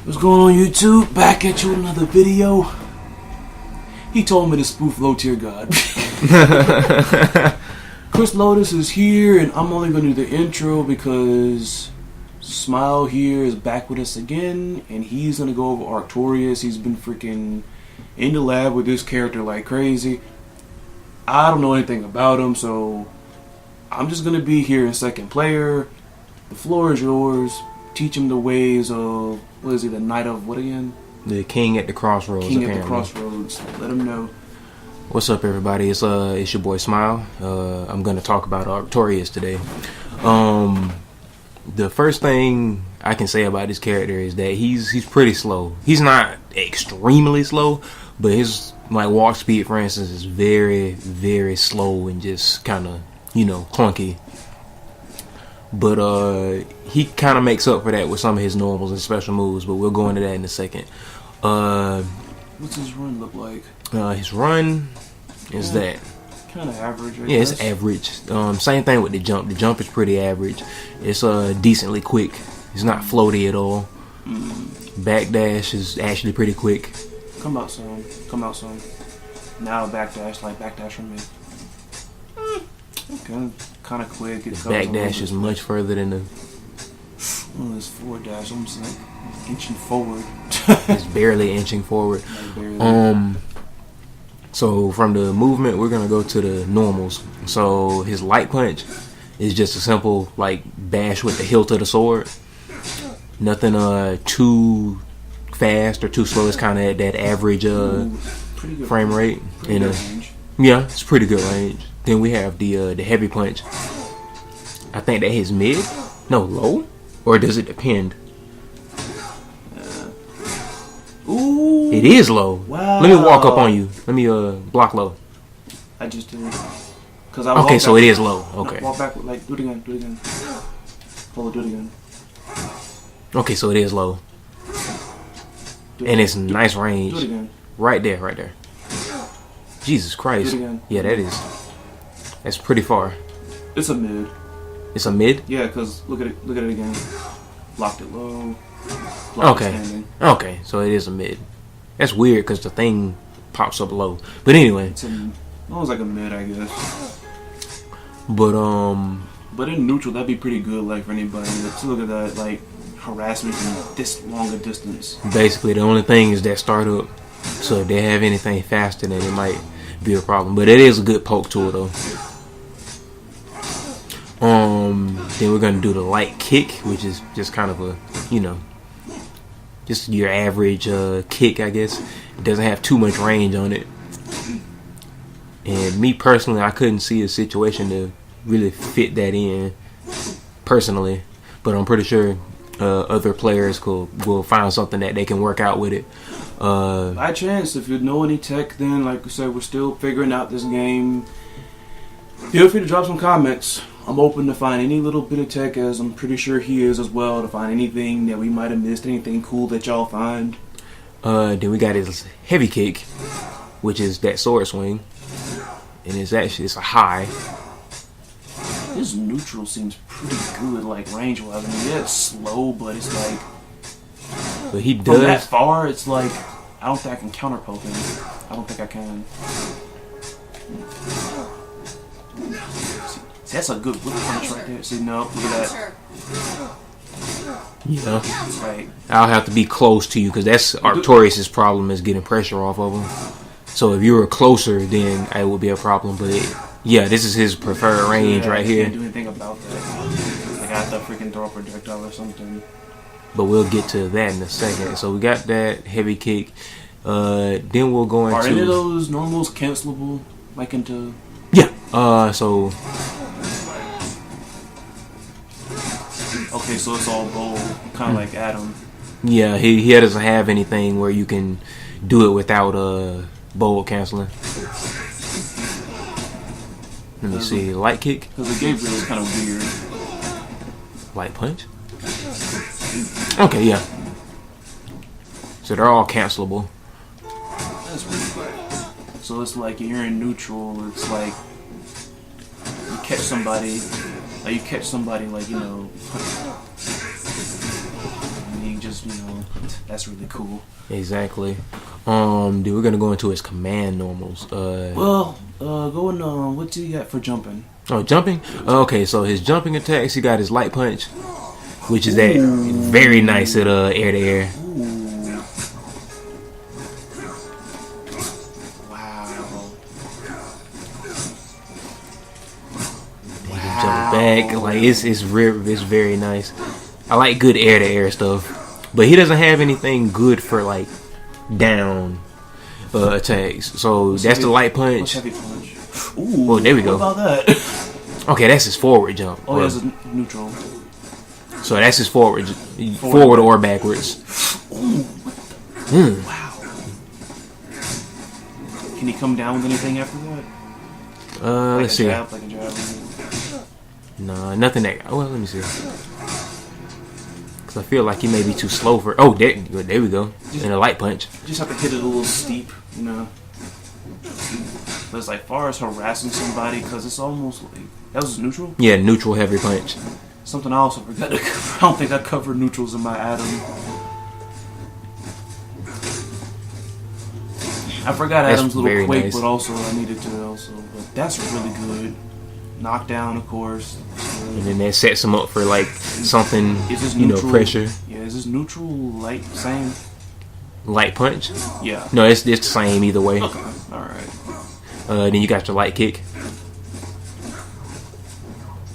What's going on, YouTube? Back at you with another video. He told me to spoof Low Tier God. Chris Lotus is here, and I'm only going to do the intro because Smile here is back with us again, and he's going to go over Arctorious. He's been freaking in the lab with this character like crazy. I don't know anything about him, so I'm just going to be here in second player. The floor is yours. Teach him the ways of, what is he, the Knight of what again? The King at the Crossroads. King at the Crossroads. Let him know. What's up, everybody? It's your boy Smile. I'm gonna talk about Arctorious today. The first thing I can say about this character is that he's pretty slow. He's not extremely slow, but his walk speed, for instance, is very, very slow and just kind of, clunky. But he kind of makes up for that with some of his normals and special moves, but we'll go into that in a second. What's his run look like? His run is that kind of average, I guess. It's average. Same thing with the jump. The jump is pretty average. It's decently quick. It's not floaty at all. Backdash is actually pretty quick. Come out soon. Now backdash from me. Okay, kind of quick. The backdash is much further than the. Oh, this forward dash. I'm just like inching forward. It's barely inching forward. So from the movement, we're gonna go to the normals. So his light punch is just a simple bash with the hilt of the sword. Nothing too fast or too slow. It's kind of at that average frame rate. Yeah, it's pretty good range. Then we have the heavy punch. I think that hits mid. No, low. Or does it depend? Ooh. It is low. Wow. Let me walk up on you. Let me block low. I just did. Okay, so it is low. Okay. Walk back. Do it again. Hold, do it again. Okay, so it is low. And it's nice range. Do it again. Right there. Jesus Christ. Do it again. Yeah, that's pretty far. It's a mid. It's a mid? Yeah, because look at it again. Blocked it low. Okay, so it is a mid. That's weird because the thing pops up low. But anyway. It's almost like a mid, I guess. But in neutral, that'd be pretty good, for anybody. Let's look at that, harassment from this long a distance. Basically, the only thing is that startup. So if they have anything faster, then it might be a problem. But it is a good poke tool, though. Then we're gonna do the light kick, which is just kind of a, just your average kick, I guess. It doesn't have too much range on it. And me personally, I couldn't see a situation to really fit that in personally, but I'm pretty sure other players will find something that they can work out with it. By chance, if you know any tech, then like I said, we're still figuring out this game. Feel free to drop some comments. I'm open to find any little bit of tech, as I'm pretty sure he is as well, to find anything that we might have missed, anything cool that y'all find. Then we got his heavy kick, which is that sword swing, and it's a high. His neutral seems pretty good, range-wise. I mean, yeah, it's slow, but it's But he does. From that far, it's I don't think I can counter poke him. I don't think I can. See, that's a good whip punch right there. See, no, look at that. Yeah. Right. I'll have to be close to you because that's Arctorious' problem, is getting pressure off of him. So if you were closer, then it would be a problem. But this is his preferred range right here. Can't do anything about that. I have to freaking throw a projectile or something. But we'll get to that in a second. So we got that heavy kick. Then we'll go into. Are any of those normals cancelable? Into. Yeah. So. Okay, so it's all bold, kind of like Adam. Yeah, he doesn't have anything where you can do it without bold canceling. Let me see, light kick. Because the Gabriel is kind of weird. Light punch. Okay, yeah. So they're all cancelable. That's weird. So it's you're in neutral. It's you catch somebody. You catch somebody and you just, that's really cool. Exactly. Dude, we're gonna go into his command normals. Go on. What do you got for jumping? Oh, jumping. Okay, so his jumping attacks. He got his light punch, which is that very nice at air to air. Jump back, like it's very nice. I like good air to air stuff, but he doesn't have anything good for like down attacks. So that's the light punch. Heavy punch? Ooh, well, there we go. What about that? Okay, that's his forward jump. Oh, that's a neutral. So that's his forward or backwards. Ooh, wow. Can he come down with anything after that? Let's see. Like a jab. No, nothing that. Well, let me see. Because I feel like he may be too slow for. Oh, there we go. And a light punch. Just have to hit it a little steep, But it's like far as harassing somebody, because it's almost like that was neutral. Yeah, neutral heavy punch. Something I also forgot to cover. I don't think I covered neutrals in my Adam. I forgot That's Adam's little quake, nice. but also I needed to also. But that's really good. Knockdown, of course. And then that sets him up for like something, Is this neutral, pressure. Yeah, is this neutral light same? Light punch? Yeah. No, it's the same either way. Okay. All right. Then you got your light kick.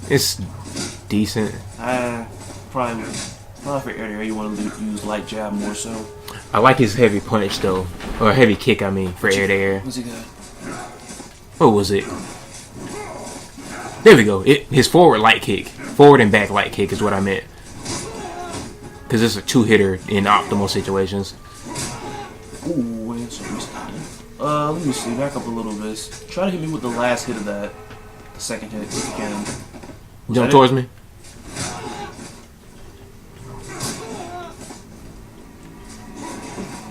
It's decent. Probably for air to air, you want to use light jab more so. I like his heavy punch though, or heavy kick. I mean, for air to air. What's he got? What was it? There we go. His forward light kick, forward and back light kick is what I meant. Because it's a 2-hitter in optimal situations. Ooh, let me see. Back up a little bit. Try to hit me with the last hit of that. The second hit, if you can. Jump towards me.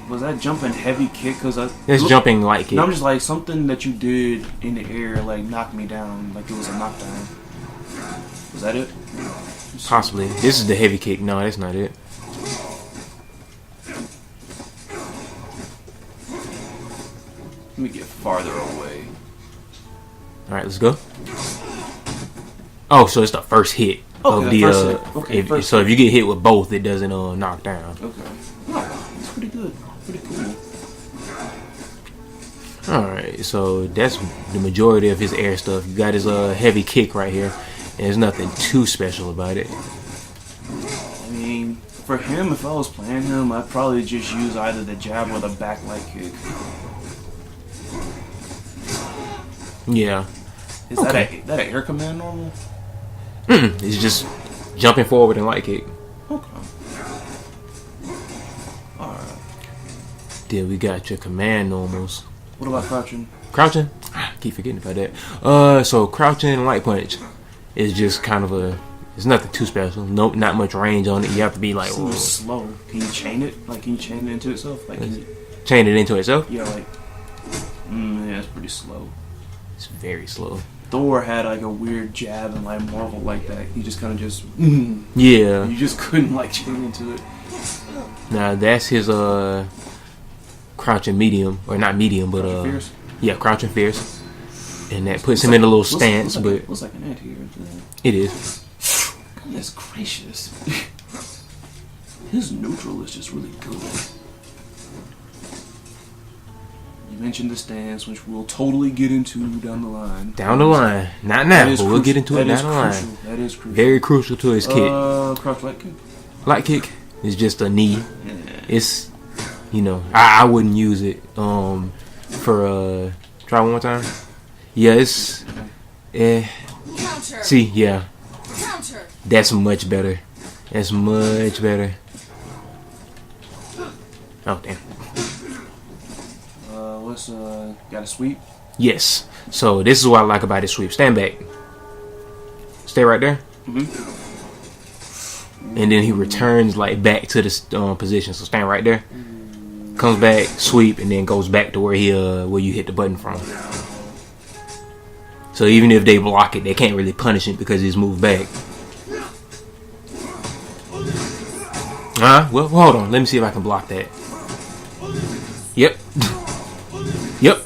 Was that jumping heavy kick? It's jumping light kick. No, I'm just like something that you did in the air, like knocked me down, like it was a knockdown. Was that it? Possibly. This is the heavy kick. No, that's not it. Let me get farther away. All right, let's go. Oh, so it's the first hit of the. So if you get hit with both, it doesn't knock down. Okay. Oh, that's pretty good. Pretty cool. Alright, so that's the majority of his air stuff. You got his heavy kick right here, and there's nothing too special about it. I mean, for him, if I was playing him, I'd probably just use either the jab or the back light kick. Yeah. Is that an air command normal? It's just jumping forward and light kick. Okay. Alright. Then we got your command normals. What about crouching? Crouching? I keep forgetting about that. So crouching and light punch is just kind of it's nothing too special. Nope, not much range on it. You have to be like, it's a little slow. Can you chain it? Like, can you chain it into itself? Like, chain it into itself? Yeah, like, yeah, it's pretty slow. It's very slow. Thor had like a weird jab and like Marvel like that. He just kind of just yeah. You just couldn't like chain into it. Now that's his crouching medium, or not medium, but fierce? Yeah, crouching fierce, and that puts him in a little stance. But looks like an anti-hero. It is. Goodness gracious. His neutral is just really good. You mentioned the stance, which we'll totally get into down the line. Down the line. Not now, but we'll get into it down the line. That is crucial. Very crucial to his kick. Crouch light kick? Light kick is just a knee. Yeah. It's, I wouldn't use it for, try one more time. Yeah, it's, Counter. See, yeah. Counter. That's much better. That's much better. Oh, damn. Got a sweep? Yes. So this is what I like about his sweep. Stand back. Stay right there. And then he returns like back to the position. So stand right there. Comes back, sweep, and then goes back to where you hit the button from. So even if they block it, they can't really punish it because he's moved back. Well, hold on. Let me see if I can block that. Yep. Yep.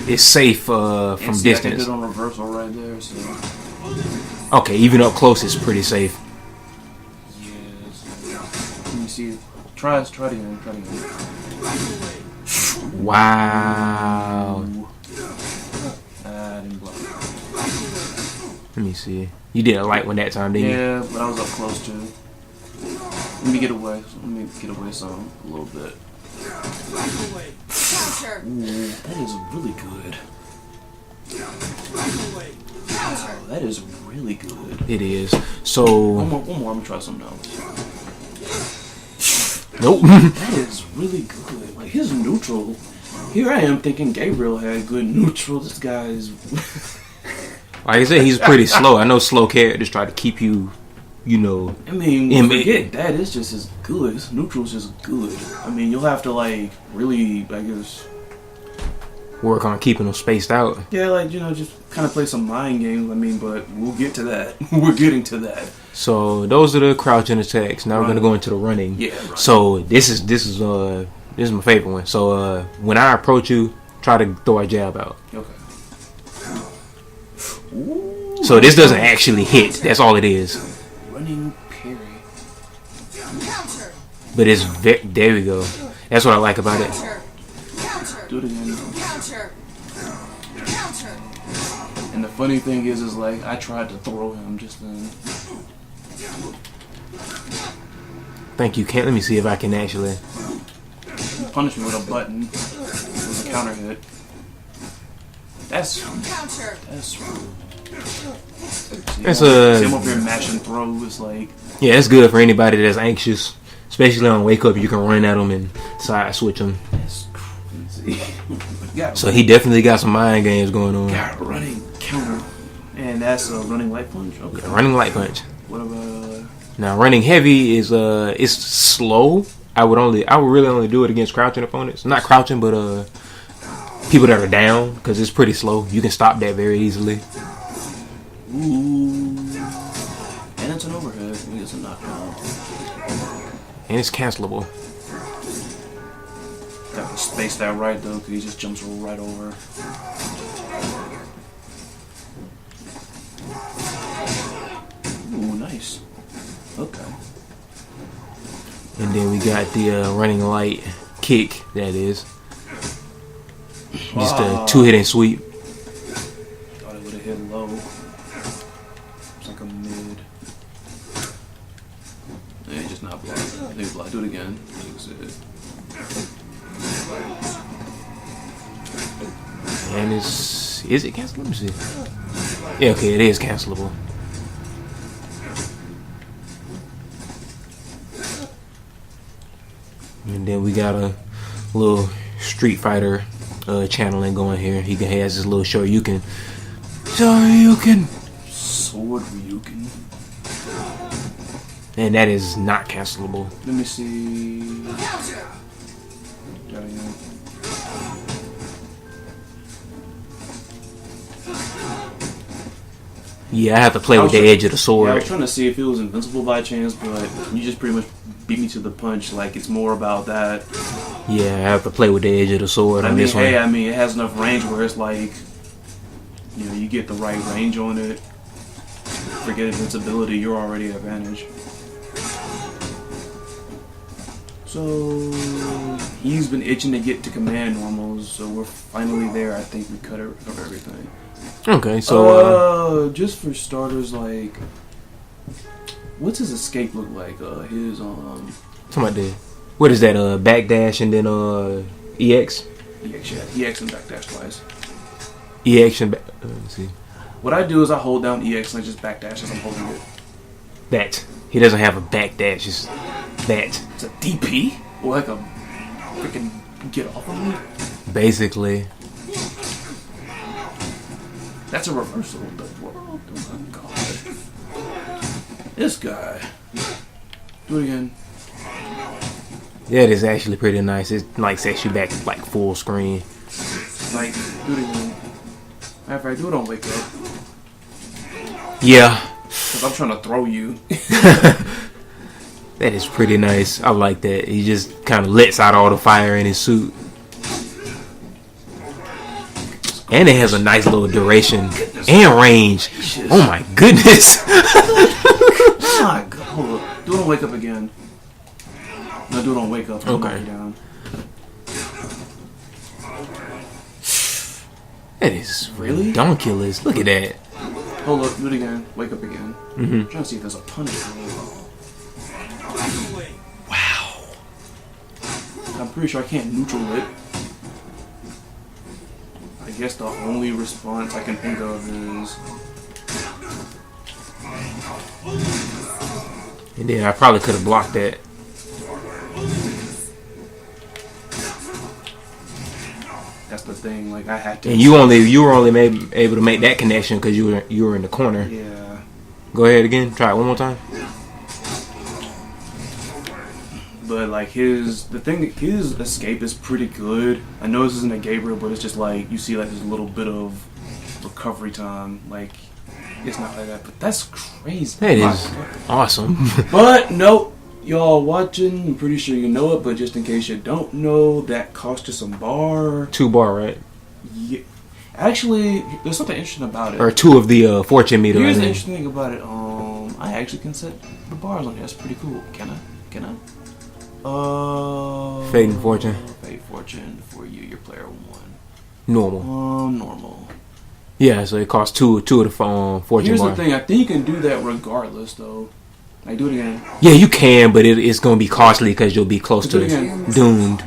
It's safe from distance. I did it on reversal right there, so... Okay, even up close it's pretty safe. Yes. Let me see. Try it again. Wow. I didn't block. Let me see. You did a light one that time, didn't you? Yeah, but I was up close too. Let me get away some a little bit. Counter. Ooh, that is really good. Wow, that is really good. It is. So One more. I'm gonna try something else. nope. That is really good. Like his neutral. Here I am thinking Gabriel had good neutral. This guy is. Like I said, he's pretty slow. I know slow characters try to keep you, you know. I mean, forget that. It's just as good. His neutral's just good. I mean, you'll have to like really, I guess, work on keeping them spaced out. yeah, like just kind of play some mind games. I mean, but we'll get to that. We're getting to that. So those are the crouching attacks. Now we're gonna go into the running. Yeah. Right. So this is my favorite one. So when I approach you, try to throw a jab out. Okay. Ooh, So this doesn't actually hit. That's all it is. running parry. Counter. But it's there we go. That's what I like about it. Counter. Counter. Do it again. Counter. Counter. And the funny thing is like I tried to throw him just then. Thank you, Kent. Let me see if I can actually. Punish me with a button. With a counter hit. That's Counter. That's a Same up here mashing throw. It's like yeah. It's good for anybody that's anxious, especially on wake up. You can run at them and side switch them. that's crazy. So he definitely got some mind games going on. Got running counter, and that's a running light punch. Okay. Yeah, running light punch. What about? Now running heavy is it's slow. I would really only do it against crouching opponents. Not crouching, but people that are down because it's pretty slow. You can stop that very easily. Ooh, and it's an overhead. I think it's a knockdown. And it's cancelable. Got to space that right though, because he just jumps right over. Ooh, nice. Okay. And then we got the running light kick. That is just a 2-hit sweep. Thought it would have hit low. It's like a mid. Yeah, just not block. Maybe block. Do it again. And is it cancelable? Let me see. Yeah, okay, it is cancelable. And then we got a little Street Fighter channeling going here. He has this little Shoryuken. Sword Ryuken. And that is not cancelable. Let me see. Counter. Yeah, I have to play with the edge of the sword. Yeah, I was trying to see if it was invincible by chance, but you just pretty much beat me to the punch. Like, it's more about that. Yeah, I have to play with the edge of the sword on this one. Hey, I mean, it has enough range where it's like, you get the right range on it. Forget invincibility, you're already at advantage. So, he's been itching to get to command normals, so we're finally there. I think we covered everything. Okay, so just for starters, like, what's his escape look like? His talking about the what is that? Backdash and then EX. EX, yeah, EX and backdash twice. EX and let me see. What I do is I hold down EX and I just backdash as I'm holding it. That he doesn't have a backdash. It's that. It's a DP or like a freaking get off of me. Basically. That's a reversal of the world. Oh my god. This guy. Do it again. Yeah, it is actually pretty nice. It like sets you back like full screen. Like, do it again. After I do it on wake up. Yeah. Because I'm trying to throw you. That is pretty nice. I like that. He just kind of lets out all the fire in his suit. And it has a nice little duration and range. Oh my goodness. My God. Hold up. Do it on wake up again. No, do it on wake up. Okay. Down. That is Really? ridiculous. Look at that. Hold up. Do it again. Wake up again. Mm-hmm. I'm trying to see if there's a punishment. Wow. I'm pretty sure I can't neutral it. I guess the only response I can think of is... And then I probably could have blocked that. That's the thing. Like I had to. And you were only able to make that connection because you were in the corner. Yeah. Go ahead again. Try it one more time. But like his escape is pretty good. I know this isn't a Gabriel, but it's just like you see like there's a little bit of recovery time. Like it's not like that, but that's crazy. That is awesome. But nope, y'all watching, I'm pretty sure you know it, but just in case you don't know, that cost you some bar. 2 bar, right? Yeah. Actually, there's something interesting about it. Or 2 of the fortune meter. Here's I the think. interesting thing about it. I actually can set the bars on here. That's pretty cool. Can I? Fate and fortune. Fate fortune for you. Your player 1. Normal. Normal. Yeah, so it costs 2 of the fortune Here's bar. the thing. I think you can do that regardless, though. Like, do it again. Yeah, you can, but it's going to be costly because you'll be close Do to it again. doomed.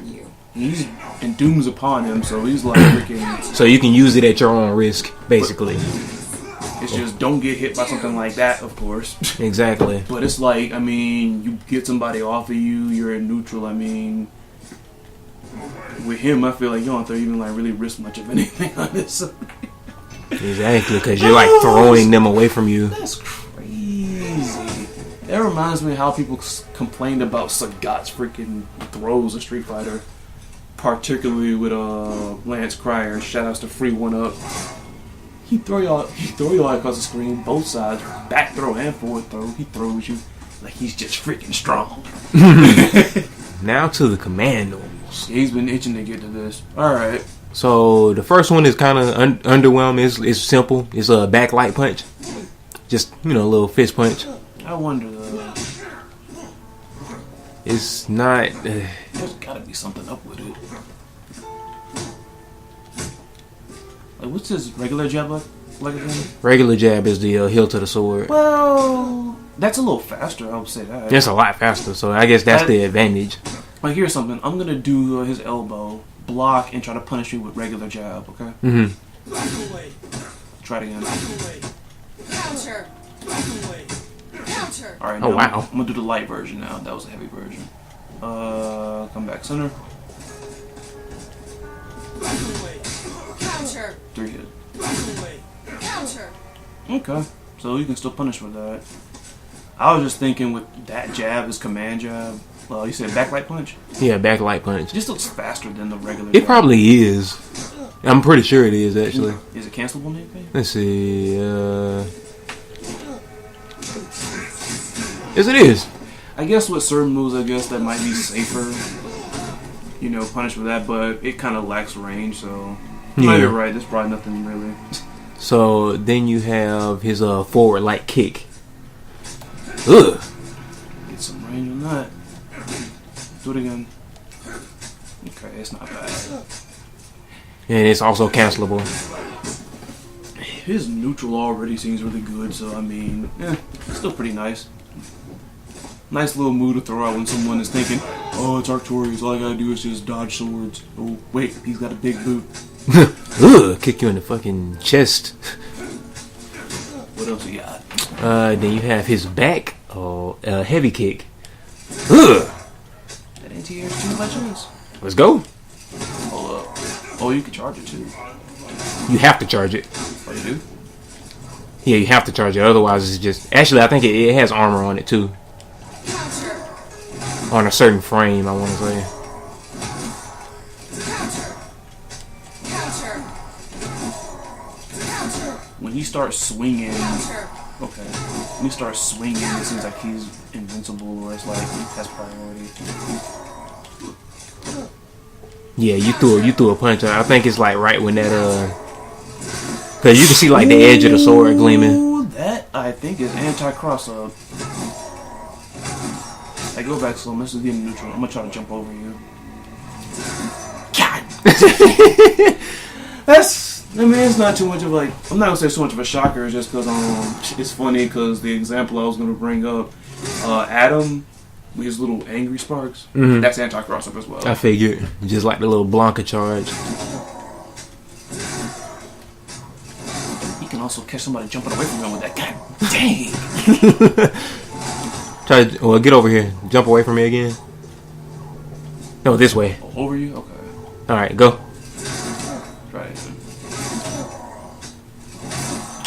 He's and doom's upon him, so he's like freaking. So you can use it at your own risk, basically. It's just don't get hit by something like that, of course. Exactly. But it's like, I mean, you get somebody off of you, you're in neutral. I mean, with him, I feel like you don't have to even like really risk much of anything on this. Exactly, because you're like throwing them away from you. That's crazy. That reminds me of how people complained about Sagat's freaking throws in Street Fighter, particularly with Lance Cryer. Shoutouts to Free One Up. He throw y'all across the screen, both sides, back throw and forward throw. He throws you like he's just freaking strong. Now to the commandos. Yeah, he's been itching to get to this. All right. So the first one is kind of underwhelming. It's simple. It's a backlight punch. Just, a little fist punch. I wonder though. It's not... There's gotta be something up with it. Like, what's his regular jab like again? regular jab is the hilt to the sword. Well, that's a little faster. I would say that. It's a lot faster, so I guess that's the advantage. Like, here's something. I'm gonna do his elbow, block, and try to punish you with regular jab. Okay. Mm-hmm. Try it again. Counter. Counter. All right. Oh, now wow. I'm gonna do the light version now. That was a heavy version. Come back center. Counter. 3 hit. Counter. Okay. So you can still punish with that. I was just thinking with that jab, his command jab. You said backlight punch. Yeah, backlight punch. It just looks faster than the regular. It jab. probably is. I'm pretty sure it is, actually. Is it cancelable on anything? Let's see. Yes, it is. I guess with certain moves, that might be safer. Punish with that, but it kind of lacks range, so. Yeah. You're right. There's probably nothing really. So then you have his forward light kick. Ugh. Get some range on that. Do it again. Okay, it's not bad. And it's also cancelable. His neutral already seems really good, so I mean, still pretty nice. Nice little move to throw out when someone is thinking, oh, it's Arctorious, all I gotta do is just dodge swords. Oh, wait, he's got a big boot. Ugh, kick you in the fucking chest. What else you got? Then you have his back, heavy kick. Ugh. That anti-air's too much choice. Let's go. Hold up. Oh, you can charge it too. You have to charge it. Oh, you do? Yeah, you have to charge it. Otherwise, it's just... Actually, I think it has armor on it, too. Counter. On a certain frame, I want to say. Counter. Counter. When he starts swinging, Counter. Okay. Let me start swinging. It seems like he's invincible, or it's like that's priority. Yeah, you threw a punch. I think it's like right when that because you can see like the edge of the sword gleaming. Ooh, that I think is anti-cross up. Hey, go back slow. This is getting neutral. I'm gonna try to jump over you. God. I mean, it's not too much of like. I'm not gonna say so much of a shocker. It's just because it's funny because the example I was gonna bring up, Adam, with his little angry sparks. Mm-hmm. That's anti-cross up as well. I figured, just like the little Blanca charge. He can also catch somebody jumping away from him with that. God dang. Well, get over here. Jump away from me again. No, this way. Oh, over you? Okay. All right, go. Try it.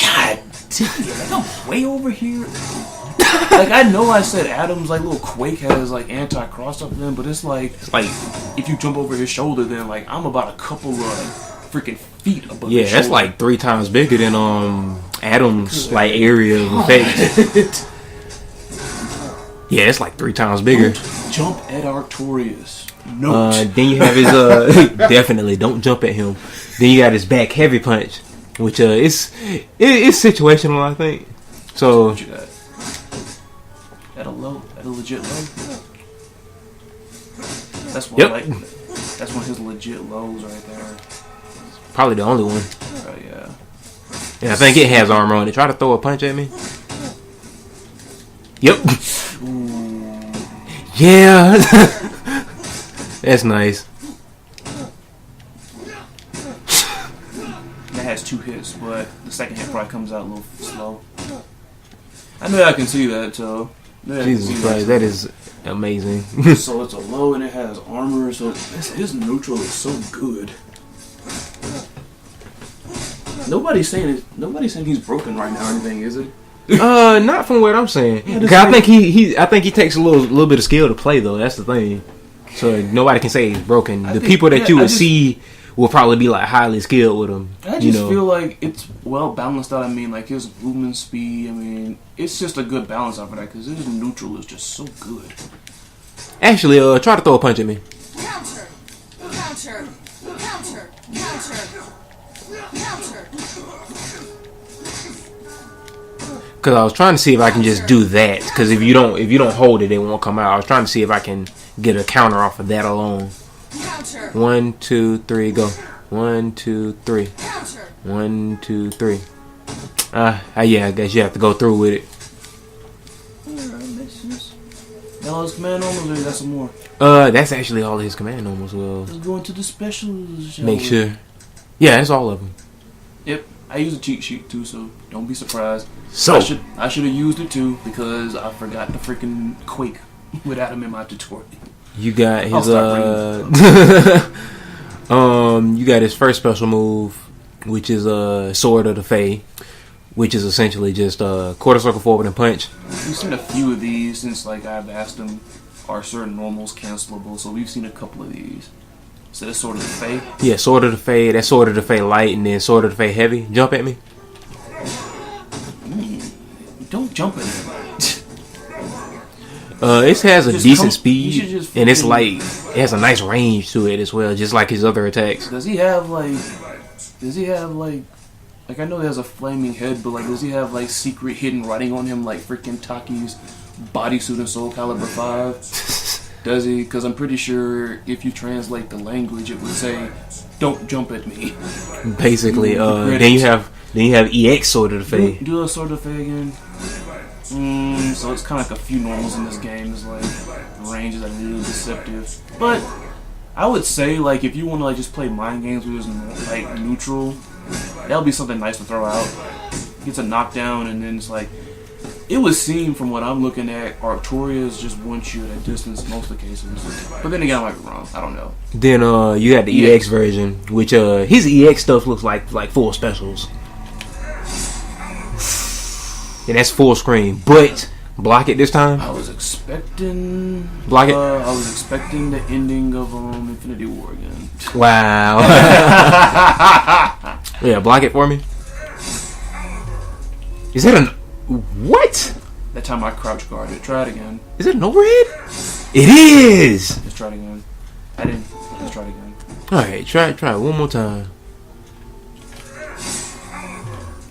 God damn, like I'm way over here. Like I know I said Adam's like little quake has like anti-cross up then, but it's like if you jump over his shoulder, then like I'm about a couple of freaking feet above. Yeah, his that's shoulder. like 3 times bigger than Adam's like area of effect. Yeah, it's like 3 times bigger. Don't jump at Arctorious. No. Then you have his definitely don't jump at him. Then you got his back heavy punch, which it's situational, I think. So What you got? At a legit low. That's one. Yep. Like, that's one of his legit lows right there. probably the only one. Oh yeah. And I think it has armor on it. Try to throw a punch at me. Yep. Ooh. Yeah. That's nice. That has 2 hits, but the second hit probably comes out a little slow. I know I can see that, so. Yeah, Jesus Christ, that is amazing. So it's a low and it has armor, so his neutral is so good. Nobody's saying he's broken right now or anything, is it? Not from what I'm saying. 'Cause I think I think he takes a little bit of skill to play though. That's the thing. So nobody can say he's broken. The people that you would see will probably be like highly skilled with him. I just feel like it's well balanced out. I mean, like his movement speed. I mean, it's just a good balance out for that because his neutral is just so good. Actually, try to throw a punch at me. Counter. Counter. Counter. Counter. Counter. Because I was trying to see if I can just do that. Because if you don't hold it, it won't come out. I was trying to see if I can get a counter off of that alone. Counter. 1, 2, 3, go. 1, 2, 3. Counter. 1, 2, 3. Yeah, I guess you have to go through with it. That all his command normals, or you got some more? That's actually all his command normals. Well, Let's go into the specials. shall make we? sure. Yeah, that's all of them. Yep, I use a cheat sheet too, so don't be surprised. So I should have used it too because I forgot the freaking Quake without him in my tutorial. you got his I'll you got his first special move, which is Sword of the Fae, which is essentially just quarter circle forward and punch. We've seen a few of these since like I've asked them, are certain normals cancelable? So we've seen a couple of these. So that's Sword of the Fae. Yeah, Sword of the Fae. That's Sword of the Fae light, and then Sword of the Fae heavy. Jump at me. Don't jump at him. It has a Just decent you should speed, just and it's freaking- like it has a nice range to it as well, just like his other attacks. Does he have like I know he has a flaming head, but like does he have like secret hidden writing on him like freaking Taki's bodysuit in Soul Calibur 5? Does he? Because I'm pretty sure if you translate the language, it would say, "Don't jump at me." Basically, Ooh, then you have EX Sword of the Fae. Do a Sword of the Fae again. So it's kind of like a few normals in this game. It's like the range is a little deceptive, but I would say like if you want to like just play mind games with his like neutral, that'll be something nice to throw out. Gets a knockdown and then it's like it would seem from what I'm looking at, Arctorious just wants you at a distance in most of the cases. But then again, I might be wrong. I don't know. Then you got the EX version, which his EX stuff looks like full specials. And that's full screen, but block it this time. I was expecting Block it. I was expecting the ending of Infinity War again. Wow. Yeah, block it for me. Is that an? What? That time I crouch guarded. Try it again. Is it an overhead? It is! Let's try it again. I didn't. Let's try it again. Alright, try it one more time.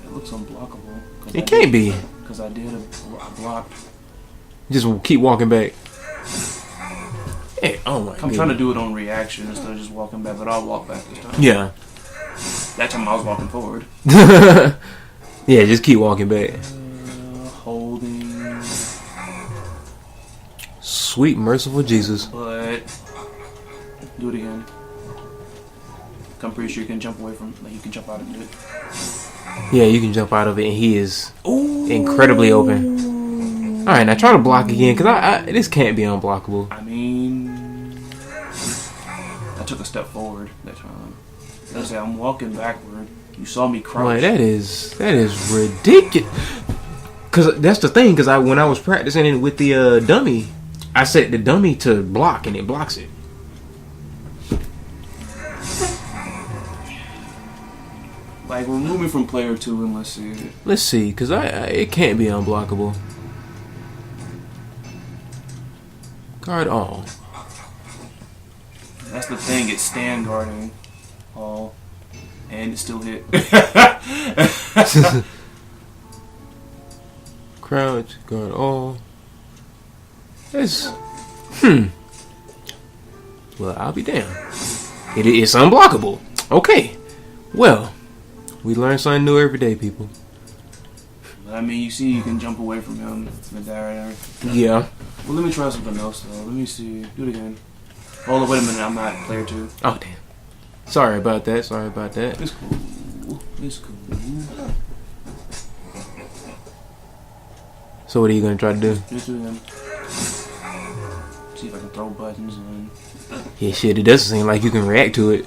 It looks unblockable. It can't be. Because I did. I blocked. Just keep walking back. Hey, oh my god. I'm trying to do it on reaction instead of just walking back, but I'll walk back this time. Yeah. That time I was walking forward. Yeah, just keep walking back. Holding. Sweet, merciful Jesus. But do it again. I'm pretty sure you can jump away from. Like you can jump out of it. Yeah, you can jump out of it, and he is incredibly open. All right, now try to block again, cause this can't be unblockable. I mean, I took a step forward that time. Let's say I'm walking backward. You saw me crouch. Boy, that is ridiculous. Cause that's the thing. Cause when I was practicing it with the dummy, I set the dummy to block, and it blocks it. Like remove me from player 2 and let's see it. Let's see, cause it can't be unblockable. Guard all. That's the thing. It's stand guarding all, and it still hit. Crouch, guard all. It's Well, I'll be damned. It's unblockable. Okay. Well, we learn something new every day, people. But I mean, you see, you can jump away from him with that right there. Yeah. Well, let me try something else though. Let me see. Do it again. Hold on, wait a minute. I'm not player 2. Oh damn. Sorry about that. Sorry about that. It's cool. It's cool. So what are you gonna try to do? Just do it again. See if I can throw buttons and. Yeah, shit. It doesn't seem like you can react to it.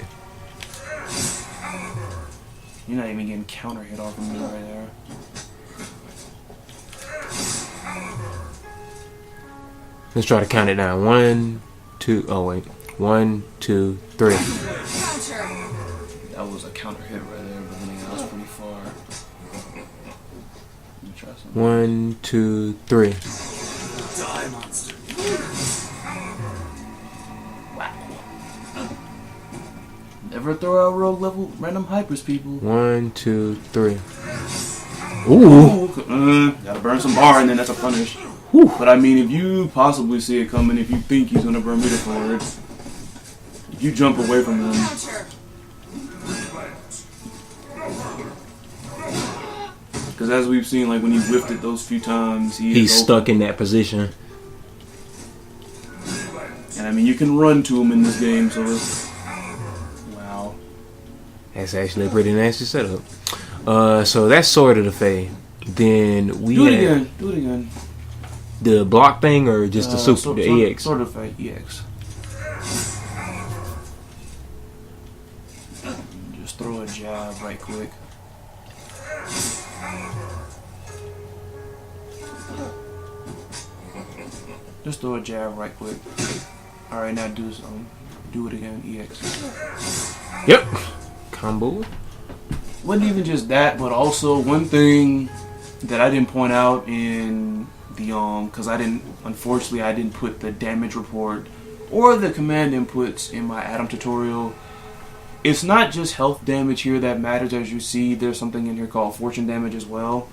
You're not even getting counter hit off of me right there. Let's try to count it down. 1, 2. Oh wait. 1, 2, 3. Counter. That was a counter hit right there, but then that was pretty far. Let me try something. 1, 2, 3. Die, monster. Never throw out rogue level random hypers, people. 1, 2, 3. Ooh. Gotta burn some bar and then that's a punish. Whew. But I mean, if you possibly see it coming, if you think he's gonna burn meter forward, if you jump away from him, Counter. because as we've seen, like when he whiffed it those few times, He's stuck in that position. And I mean, you can run to him in this game, so it's wow. That's actually a pretty nasty setup. So that's Sword of the Fae. Then we Do it have again. Do it again. the block thing, or just the super, the EX. Sort of EX. Just throw a jab right quick. Just throw a jab right quick. Alright, now do some. Do it again, EX. Yep. Combo. Wasn't even just that, but also one thing that I didn't point out in the because unfortunately I didn't put the damage report or the command inputs in my Adam tutorial. It's not just health damage here that matters. As you see, there's something in here called fortune damage as well.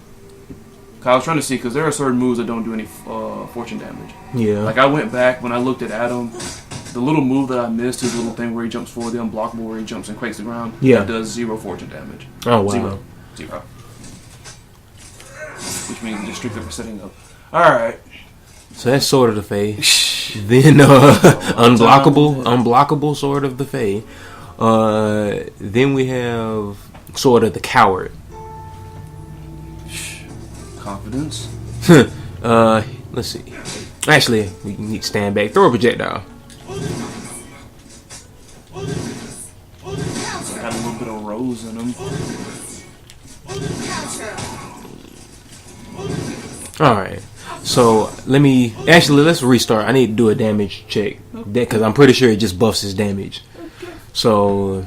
'Cause I was trying to see, because there are certain moves that don't do any fortune damage. Yeah. Like I went back when I looked at Adam, the little move that I missed, his little thing where he jumps forward, the unblockable where he jumps and quakes the ground. Yeah. That does 0 fortune damage. Oh wow. Zero. Which means just strictly for setting up. Alright. So that's Sword of the Fae. Then unblockable Sword of the Fae. Then we have Sword of the Coward. Confidence. Let's see. Actually, we need to stand back. Throw a projectile. Got a little bit of rose in him. Counter. Alright. So let's restart. I need to do a damage check. Because I'm pretty sure it just buffs his damage. So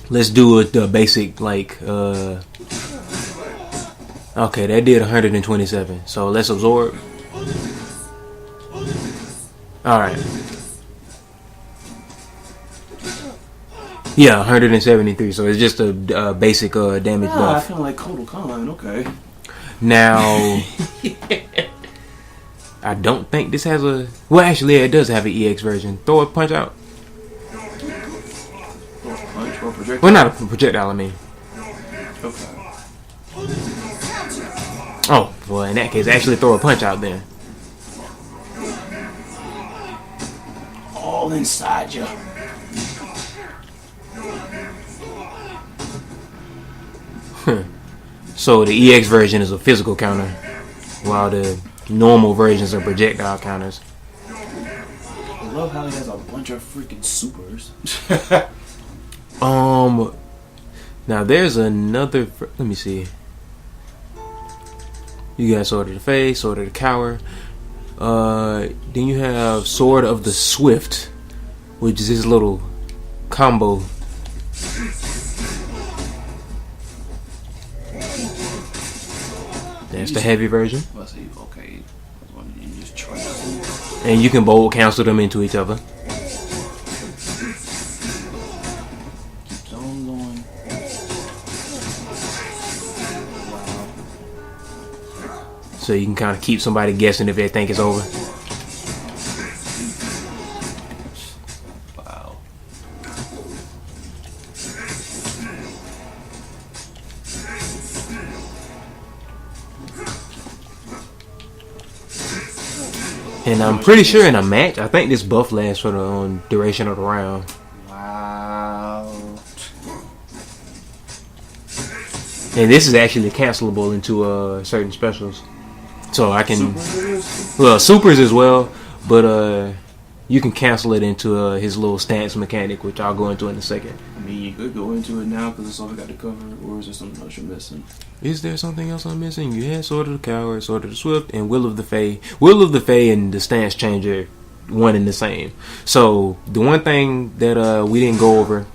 let's do the basic, like, Okay, that did 127. So let's absorb. Alright. Yeah, 173. So it's just a basic damage I buff. feel like Kotal Khan. Okay. Now, I don't think this has a... Well, actually, yeah, it does have an EX version. Throw a punch out. Punch or projectile? Well, not a projectile, I mean. Okay. Oh, well, in that case, actually throw a punch out then. All inside you. So the EX version is a physical counter, while the normal versions are projectile counters. I love how he has a bunch of freaking supers. Now there's another. Let me see. You got Sword of the Face, Sword of the Cower. Then you have Sword of the Swift, which is his little combo. That's the heavy version. Let's see. Okay. You just try. And you can bold cancel them into each other. Keeps on going. Wow. So you can kind of keep somebody guessing if they think it's over. Wow. And I'm pretty sure in a match, I think this buff lasts for the duration of the round. Wow. And this is actually cancelable into certain specials. So I can, well, supers as well, but you can cancel it into his little stance mechanic, which I'll go into in a second. I mean, you could go into it now because that's all we got to cover, or is there something else you're missing? Is there something else I'm missing? You had Sword of the Coward, Sword of the Swift, and Will of the Fae. Will of the Fae and the Stance Changer, one and the same. So the one thing that we didn't go over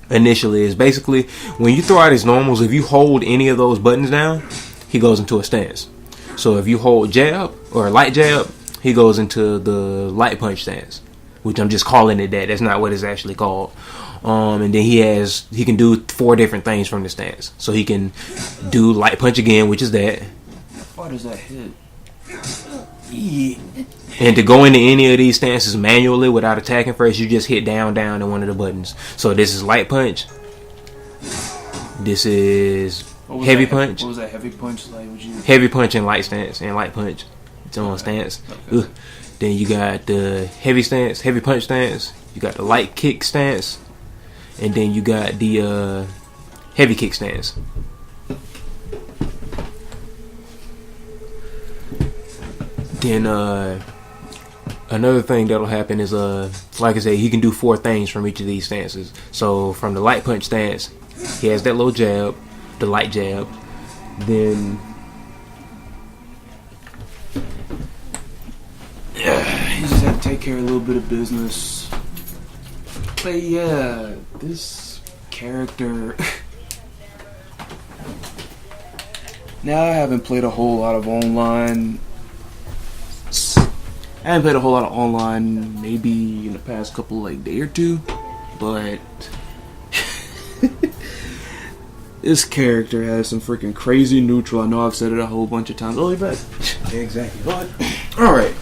initially is basically when you throw out his normals, if you hold any of those buttons down, he goes into a stance. So if you hold jab or light jab, he goes into the light punch stance, which I'm just calling it that. That's not what it's actually called. And then he can do 4 different things from the stance. So he can do light punch again, which is that. How far does that hit? Yeah. And to go into any of these stances manually without attacking first, you just hit down in one of the buttons. So this is light punch. This is heavy punch. What was that heavy punch like? Would you? Heavy punch and light stance and light punch. It's on stance. Okay. Then you got the heavy stance, heavy punch stance. You got the light kick stance. And then you got the heavy kick stance. Then another thing that'll happen is like I said, he can do 4 things from each of these stances. So from the light punch stance, he has that little jab, the light jab. Then He just had to take care of a little bit of business. But yeah, this character. Now I haven't played a whole lot of online. I haven't played a whole lot of online maybe in the past couple like day or two, but this character has some freaking crazy neutral. I know I've said it a whole bunch of times. Oh, you bet. exactly. But all right,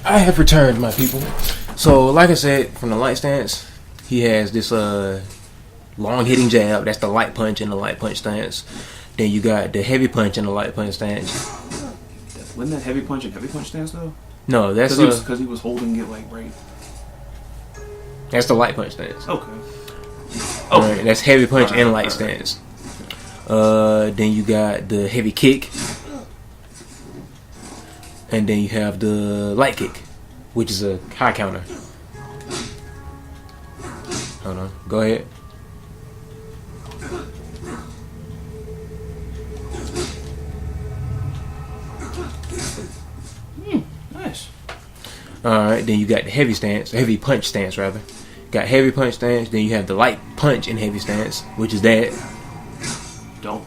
I have returned, my people. So like I said, from the light stance, he has this long hitting jab. That's the light punch in the light punch stance. Then you got the heavy punch in the light punch stance. Wasn't that heavy punch and heavy punch stance though? No, that's because he was holding it like right. That's the light punch stance. Okay. All right, that's heavy punch and light stance. Then you got the heavy kick, and then you have the light kick, which is a high counter. Hold on, go ahead. Nice. Alright, then you got the heavy stance, heavy punch stance rather. Got heavy punch stance, then you have the light punch and heavy stance, which is that. Don't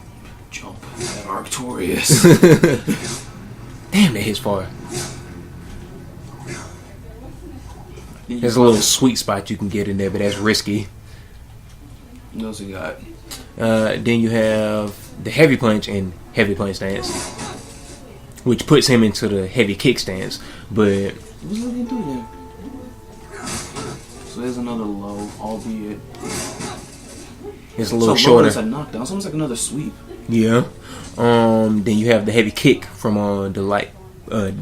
jump at Arctorious. Damn, that hits far. There's a little sweet spot you can get in there, but that's risky. What else you got? Then you have the heavy punch and heavy punch stance, which puts him into the heavy kick stance. But what's he do there? So there's another low, albeit it's a little so shorter. It's a knockdown. It's almost like another sweep. Yeah. Then you have the heavy kick from the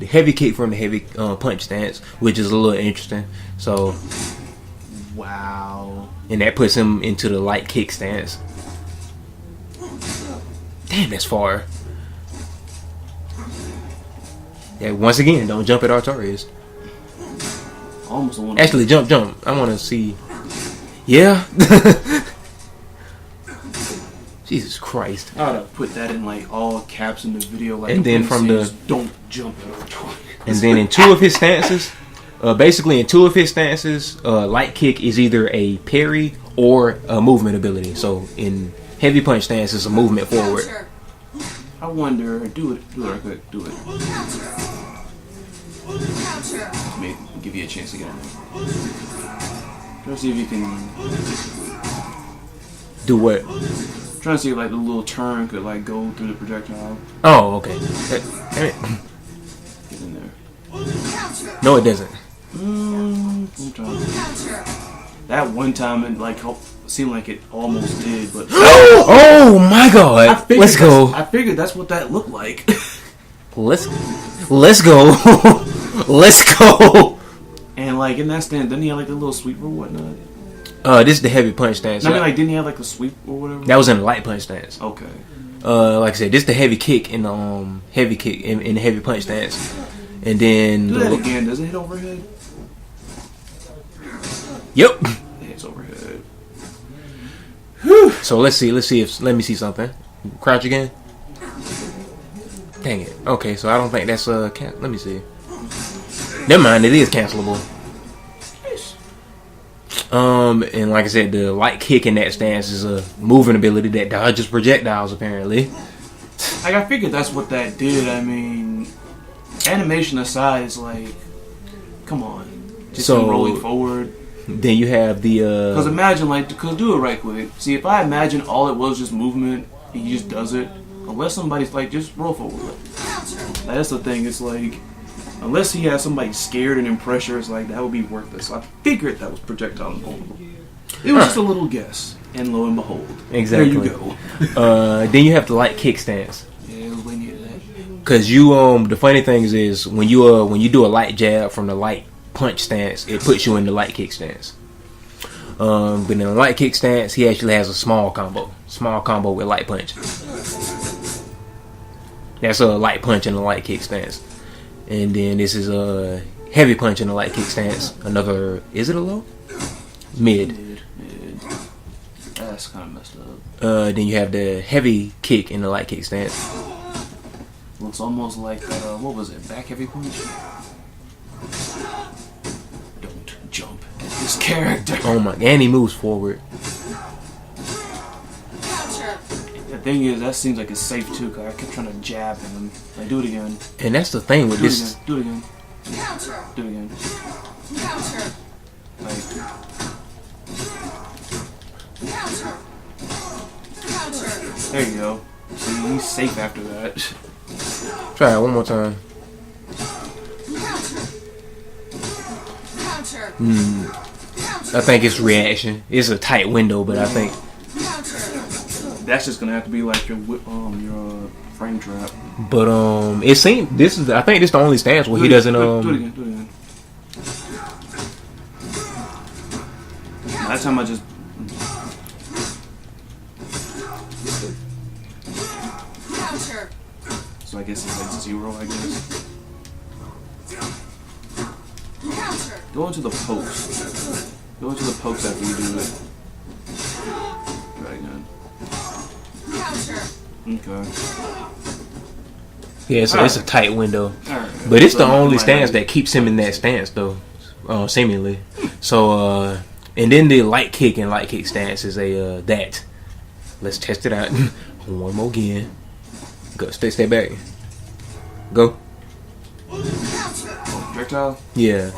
heavy kick from the heavy punch stance, which is a little interesting. So, wow. And that puts him into the light kick stance. Damn, that's far. Yeah, once again, don't jump at Arctorious. Almost want. Actually, jump. I want to see. Yeah. Jesus Christ. I ought to put that in like all caps in the video. Like, and then from the don't jump at Arctorious. And then in two of his stances, light kick is either a parry or a movement ability. So in heavy punch stance, it's a movement forward. I wonder, do it real quick, do it. Maybe give you a chance to get in there. Try to see if you can do what? Trying to see if like the little turn could like go through the projectile. Oh, okay. Damn it. Get in there. No, it doesn't. I'm trying. That one time it like seemed like it almost did, but oh my god! Let's go. I figured that's what that looked like. Let's go. Let's go. And like in that stand, didn't he have like a little sweep or whatnot? This is the heavy punch stance. I mean, like, didn't he have like a sweep or whatever? That was in the light punch stance. Okay. Like I said, this is the heavy kick in the heavy kick in the heavy punch stance, and then do that again. Does it hit overhead? Yep. It hits overhead. So let me see something. Crouch again. Dang it. Okay, so I don't think that's let me see. Never mind, it is cancelable. And like I said, the light kick in that stance is a moving ability that dodges projectiles, apparently. Like, I figured that's what that did. I mean, animation aside, it's like, come on. Just rolling forward. Then you have the... Because imagine, like, because do it right quick. See, if I imagine all it was just movement, and he just does it, unless somebody's like, just roll forward. That's the thing, it's like... Unless he has somebody scared and in pressure, it's like, that would be worthless. So I figured that was projectile invulnerable. It was just a little guess. And lo and behold. Exactly. There you go. Then you have the light kick stance. Yeah, we needed that. Because the funny thing is when you do a light jab from the light punch stance, it puts you in the light kick stance. But in the light kick stance, he actually has a small combo with light punch. That's a light punch in the light kick stance. And then this is a heavy punch in the light kick stance. Another, is it a low? Mid. That's kind of messed up. Then you have the heavy kick in the light kick stance. Looks almost like that, what was it, back heavy punch? Don't jump at this character. Oh my, and he moves forward. The thing is, that seems like it's safe too, because I kept trying to jab him. Like, do it again. And that's the thing with this. Do it again. Do it again. Like, there you go. See, he's safe after that. Try it one more time. I think it's reaction. It's a tight window, but I think that's just gonna have to be like your frame trap. But it seems I think this is the only stance where he doesn't do it again. That time I just so I guess it's like 0, I guess. Go into the post. Go into the post after you do it. Try again. Okay. Yeah, so it's a tight window. Right. But it's the only stance that keeps him in that stance, though, seemingly. So, and then the light kick and light kick stance is that. Let's test it out one more again. Go. Stay back. Go. Projectile? Yeah.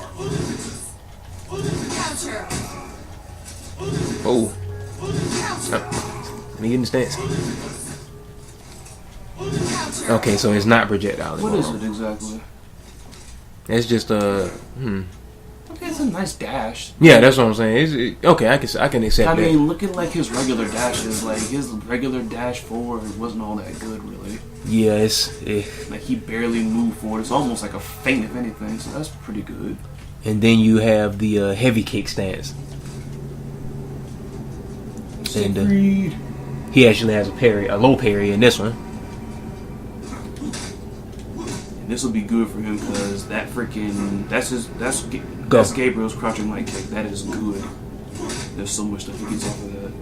Oh. Let me get in the stance. Okay, so it's not projectile. What is it exactly? It's just Okay, it's a nice dash. Yeah, that's what I'm saying. Okay, I can accept I that. mean, look at like his regular dashes. Like his regular dash forward wasn't all that good, really. Yeah, it's like he barely moved forward. It's almost like a feint, if anything. So that's pretty good. And then you have the heavy kick stance. And he actually has a low parry in this one. And this will be good for him because that freaking that's Gabriel's crouching light kick. That is good. There's so much stuff he gets off of that.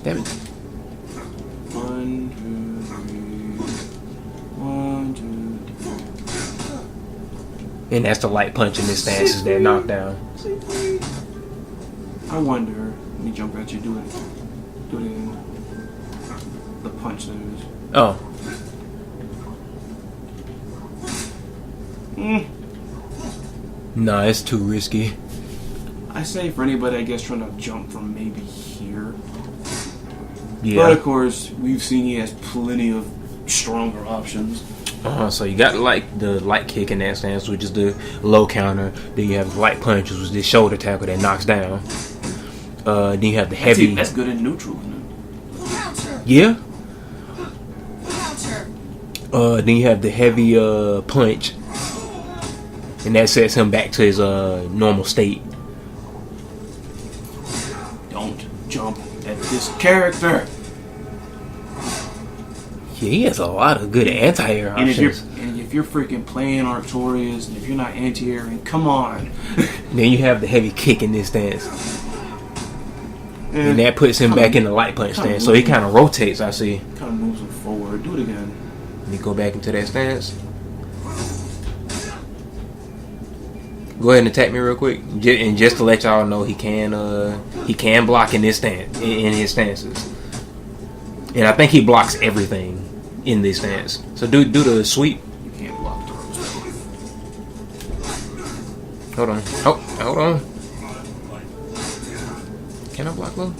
Damn it. 1, 2, 3. 1, 2, 3. And that's the light punch in this stance is that knockdown. I wonder. Let me jump at you. Do it again. The punch there is. Oh. Nah, it's too risky. I say for anybody, I guess, trying to jump from maybe here. Yeah. But of course, we've seen he has plenty of stronger options. So you got the light kick in that stance, which is the low counter. Then you have the light punch, which is the shoulder tackle that knocks down. Then you have the heavy. That's good in neutral, isn't it? Yeah. Then you have the heavy punch, and that sets him back to his normal state. Don't jump at this character. Yeah, he has a lot of good anti-air options. And if you're freaking playing Arctorious, and if you're not anti-airing, come on. Then you have the heavy kick in this stance. And that puts him back in the light punch stance. So he kind of rotates, I see. Kind of moves him forward. Do it again. Let me go back into that stance. Go ahead and attack me real quick. And just to let y'all know, he can block in this stance, in his stances. And I think he blocks everything in this stance. So do the sweep. You can't block throws. Hold on. Oh, hold on. Can I block low?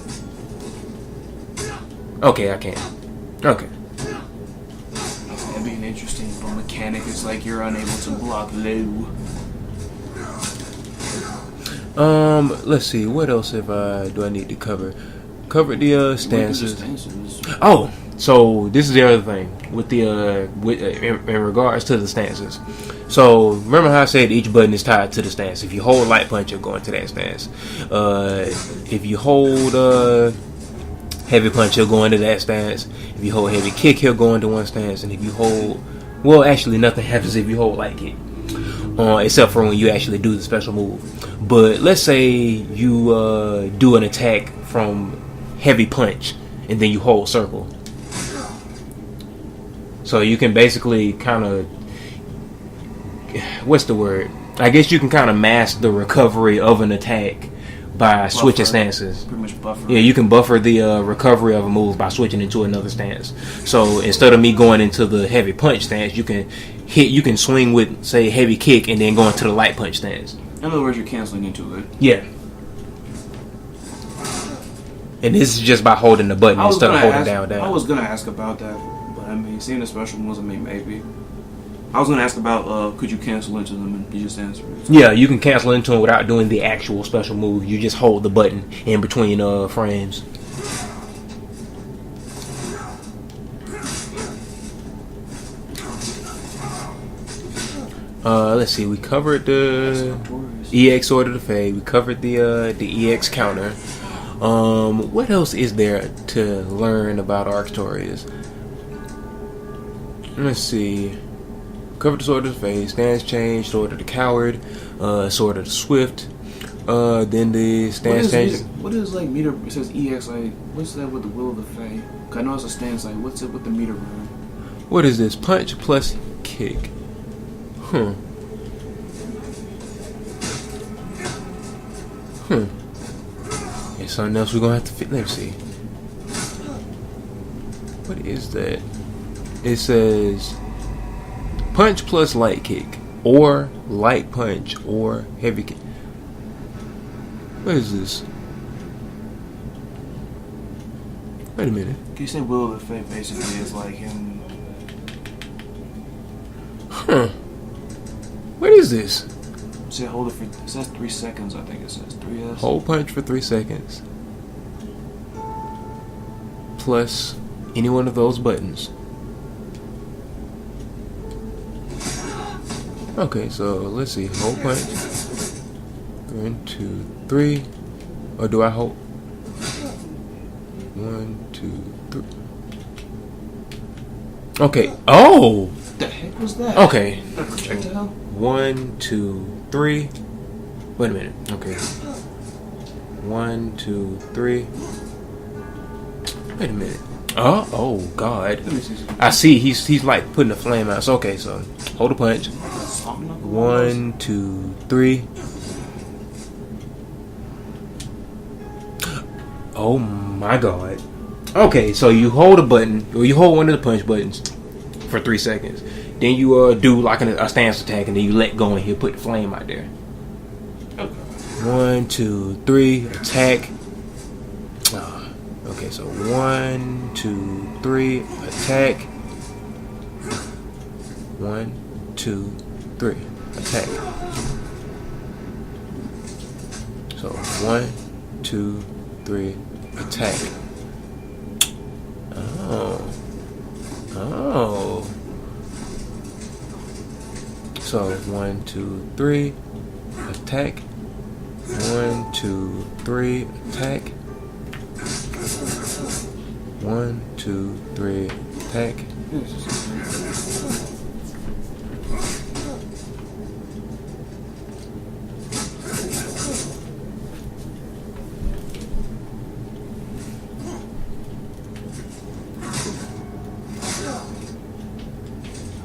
Okay, I can. Okay. That'd be an interesting little mechanic. It's like you're unable to block low. Let's see. What else do I need to cover? Cover the stances. Stances. Oh, so this is the other thing with the in regards to the stances. So remember how I said each button is tied to the stance. If you hold light punch, you'll go into that stance. If you hold heavy punch, he'll go into that stance. If you hold heavy kick, he'll go into one stance. And if you hold, well, actually nothing happens if you hold light kick, except for when you actually do the special move. But let's say you do an attack from heavy punch and then you hold circle. So you can basically kind of, what's the word? I guess you can kind of mask the recovery of an attack by switching stances. Pretty much buffer. Yeah, you can buffer the recovery of a move by switching into another stance. So instead of me going into the heavy punch stance, you can swing with, say, heavy kick and then go into the light punch stance. In other words, you're canceling into it. Yeah. And this is just by holding the button instead of holding down. I was gonna ask about that, but I mean, seeing the special ones, I mean, maybe. I was gonna ask about could you cancel into them, and you just answered it. So. Yeah, you can cancel into them without doing the actual special move. You just hold the button in between frames. Let's see. We covered the EX Sword of the Fade. We covered the EX counter. What else is there to learn about Arctorious? Let's see. Covered the Sword of the Fade, stance change, Sword of the Coward, Sword of the Swift. Then the stance change. What is like meter? It says EX. Like, what's that with the Will of the Fae? I know it's a stance. Like, what's it with the meter burn? What is this? Punch plus kick. There's something else we're gonna have to fit. Let's see. What is that? It says punch plus light kick, or light punch, or heavy kick. What is this? Wait a minute. Can you say Will of the Fate basically is like him? Huh. What is this? Say hold it for. It says 3 seconds. I think it says 3S. Hold punch for 3 seconds. Plus any one of those buttons. Okay, so let's see. Hold punch. 1, 2, 3. Or do I hold? 1, 2, 3. Okay. Oh! What the heck was that? Okay. A projectile? 1, 2, 3. Wait a minute. Okay. 1, 2, 3. Wait a minute. Oh God. Let me see. I see. He's like putting the flame out. So okay. So hold a punch. Something like 1, 2, 3. Oh my God. Okay. So you hold a button, or you hold one of the punch buttons for 3 seconds. Then you do like a stance attack, and then you let go, and he'll put the flame out there. Okay. 1, 2, 3. Attack. Okay, so 1, 2, 3. Attack. 1, 2, 3. Attack. So 1, 2, 3. Attack. Oh. So 1, 2, 3. Attack. 1, 2, 3. Attack. 1, 2, 3. Attack.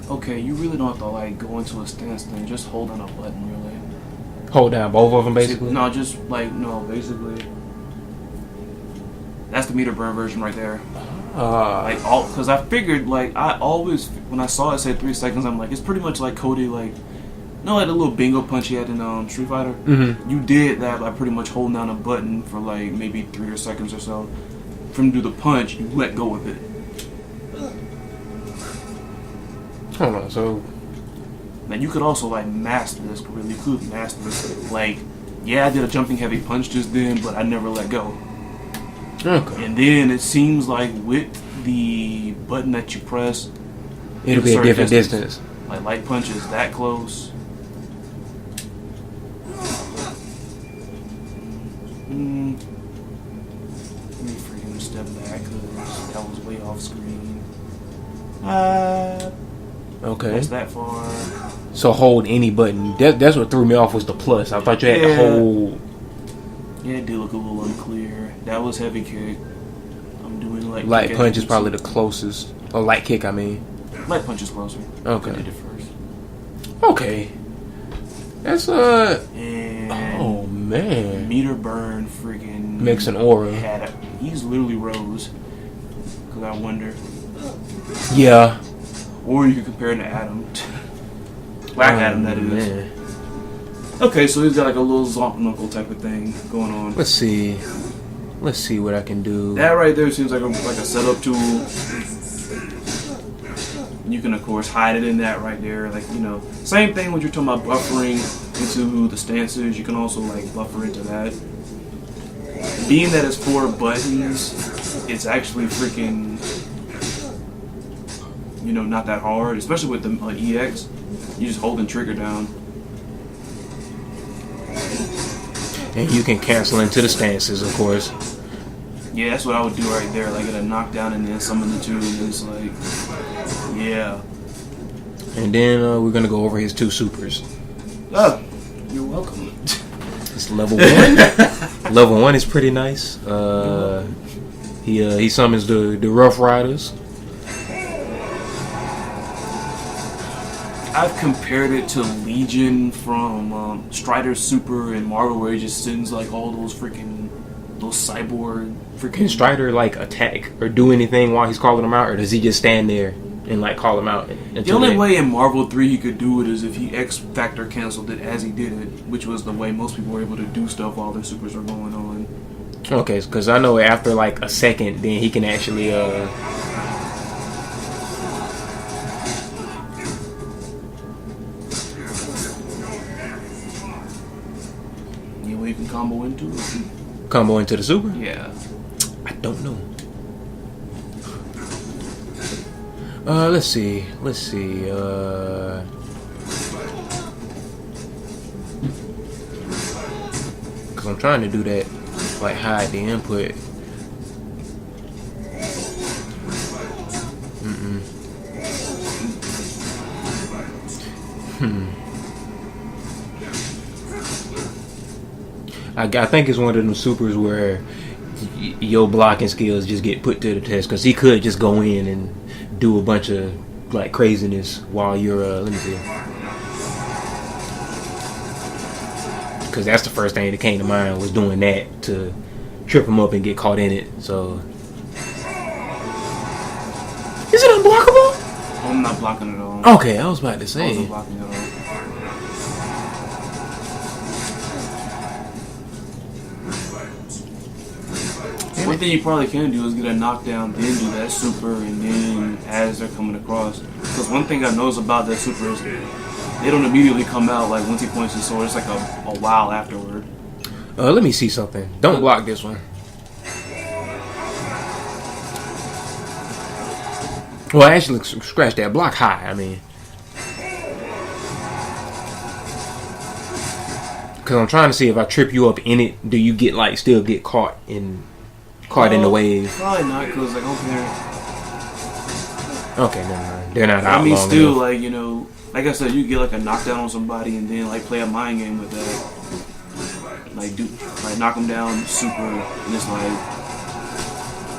Okay, you really don't have to like go into a stance thing. Just hold on a button, really. Hold down both of them, basically. No, just like no, basically. That's the meter burn version right there. Like all, because I figured like I always when I saw it say 3 seconds, I'm like it's pretty much like Cody like, like the little bingo punch he had in Street Fighter. Mm-hmm. You did that by pretty much holding down a button for like maybe 3 seconds or so. For him to do the punch, you let go of it. Hold on, so Now you could also like master this. Really, you could master this. Like, yeah, I did a jumping heavy punch just then, but I never let go. okay, And then it seems like with the button that you press, it'll be a different distance. Like light punch is that close. Let me freaking step back because that was way off screen. Okay, That's that far. so hold any button. That's what threw me off was the plus. I thought you had to hold. Yeah, it did look a little unclear. That was heavy kick. I'm doing like Light punch is probably the closest. Or light kick, I mean. Light punch is closer. Okay. I did it first. Okay. That's And oh man. meter burn freaking Makes an aura. He's literally Rose. Cause I wonder. Yeah. Or you could compare him to Adam. Black Adam, that is. Man. Okay, so he's got like a little Zomp Knuckle type of thing going on. Let's see. Let's see what I can do. That right there seems like a setup tool. You can of course hide it in that right there, like same thing when you're talking about buffering into the stances. You can also like buffer into that. Being that it's 4 buttons, it's actually freaking not that hard, especially with the EX. You just hold the trigger down. And you can cancel into the stances, of course. Yeah, that's what I would do right there. Like get a knockdown and then summon the 2, and it's like, yeah. And then we're gonna go over his 2 supers. Oh, you're welcome. It's level 1. Level 1 is pretty nice. He summons the Rough Riders. I've compared it to Legion from Strider's Super and Marvel, where he just sends like all those freaking those cyborg Can freaking. Strider like attack or do anything while he's calling him out, or does he just stand there and like call him out? The only way in Marvel 3 he could do it is if he X Factor canceled it as he did it, which was the way most people were able to do stuff while their supers were going on. Okay, because I know after like a second, then he can actually Any way you can combo into it? combo into the super. Yeah. I don't know. Let's see. Because I'm trying to do that, like hide the input. I think it's one of them supers where your blocking skills just get put to the test, because he could just go in and do a bunch of like craziness while you're let me see, because that's the first thing that came to mind, was doing that to trip him up and get caught in it. So is it unblockable? I'm not blocking at all. Okay, I was about to I say. wasn't blocking at all. One thing you probably can do is get a knockdown, then do that super, and then as they're coming across. Because one thing I noticed about that super is they don't immediately come out like once he points his sword. It's like a while afterward. Let me see something. Don't block this one. Well, actually, scratch that. Block high. I mean, because I'm trying to see if I trip you up in it, do you get like still get caught in the wave? Probably not, because like Okay, never mind. They're not out. I mean, long still enough. like, you know, like I said, you get like a knockdown on somebody and then like play a mind game with that. Like knock them down super, and it's like,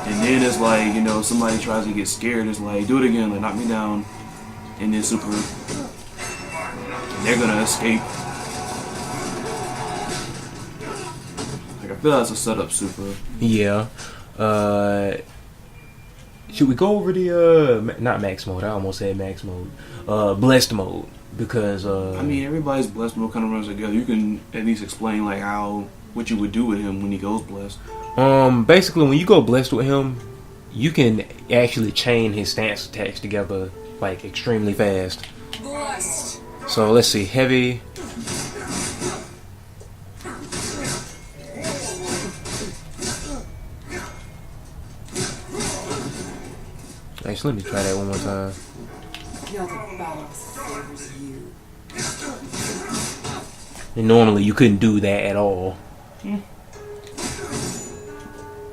and then it's like, you know, somebody tries to get scared, it's like, do it again, like knock me down, and then super, and they're gonna escape. Like I feel that's a setup super. Yeah. Should we go over the not max mode? I almost said max mode. Blessed mode, because I mean, everybody's blessed mode kind of runs together. You can at least explain like what you would do with him when he goes blessed. Basically, when you go blessed with him, you can actually chain his stance attacks together like extremely fast. Blessed. So let's see, heavy. Actually, let me try that one more time. Now the balance favors you. And normally you couldn't do that at all.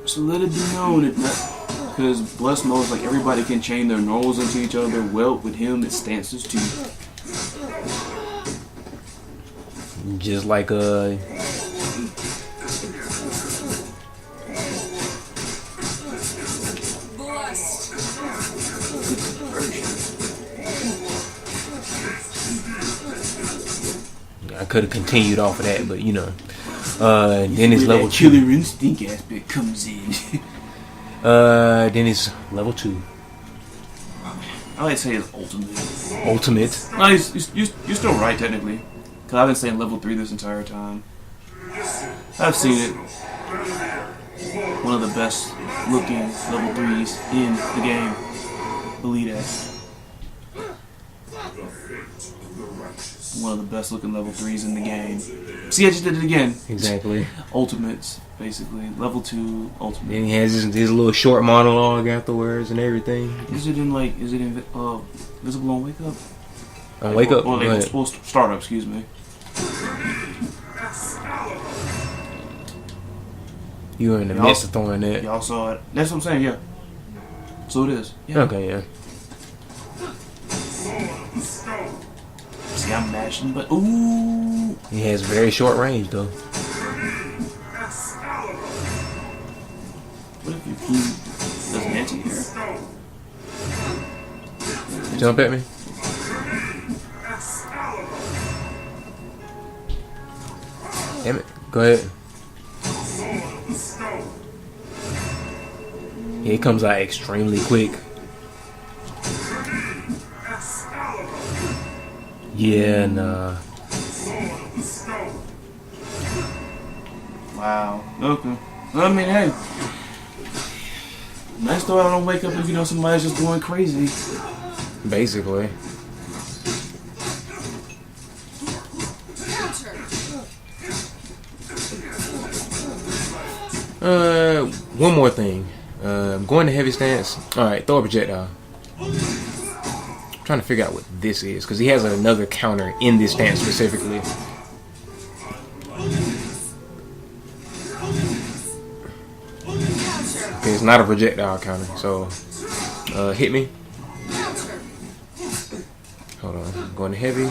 So let it be known that because blessed mode is like everybody can chain their normals into each other. Well, with him, it stances too. Just like Blessed. I could have continued off of that, but you know. Then it's Where level that 2. killer instinct aspect comes in. Then it's level 2. I like to say it's ultimate. Ultimate. No, you're still right technically. Because I've been saying level 3 this entire time. I've seen it. One of the best looking level 3s in the game. Believe that. One of the best looking level 3s in the game. See, I just did it again. Exactly. Ultimates, basically. Level 2 ultimate. Then he has his little short monologue afterwards and everything. Is it in Visible on Wake Up? On Wake Up? Well, Go ahead. well, Startup, excuse me. You were in the Y'all- midst of throwing that. Y'all saw it. That's what I'm saying, yeah. So it is. Yeah. Okay, yeah. See, I'm mashing, but ooh. He has very short range though. What if your key doesn't anti-air? Jump at me. Damn it. Go ahead. It comes out extremely quick. Yeah, nah. Wow. Okay. I mean, hey. Nice though I don't wake up and somebody's just going crazy. Basically. One more thing. Going to heavy stance. Alright, throw a projectile. I'm trying to figure out what this is, because he has another counter in this stance specifically. Okay, it's not a projectile counter, so hit me. Hold on, I'm going to heavy.